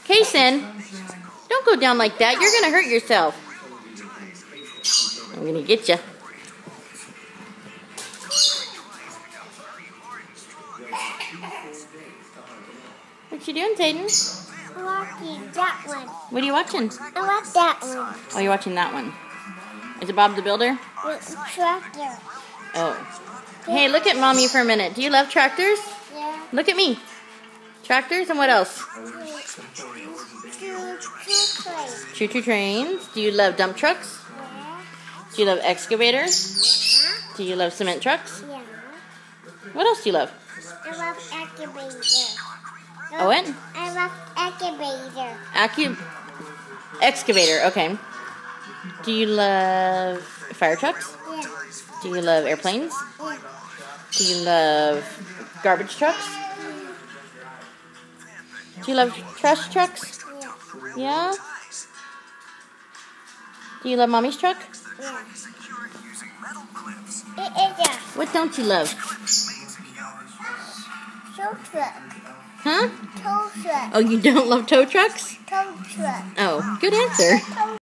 Kason, don't go down like that. You're gonna hurt yourself. I'm gonna get you. What you doing, Tayden? I'm watching that one. What are you watching? I watch that one. Oh, you're watching that one. Is it Bob the Builder? With tractor. Oh. Hey, look at Mommy for a minute. Do you love tractors? Yeah. Look at me. Tractors and what else? Choo-choo trains. Do you love dump trucks? Yeah. Do you love excavators? Yeah. Do you love cement trucks? Yeah. What else do you love? I love excavator. Oh, what? I love excavator. Excavator, okay. Do you love fire trucks? Yeah. Do you love airplanes? Yeah. Do you love garbage trucks? Do you love trash trucks? Yeah. Yeah? Do you love Mommy's truck? Yeah. It is a What don't you love? tow truck. Huh? Tow truck. Oh, you don't love tow trucks? Tow truck. Oh, good answer. Tow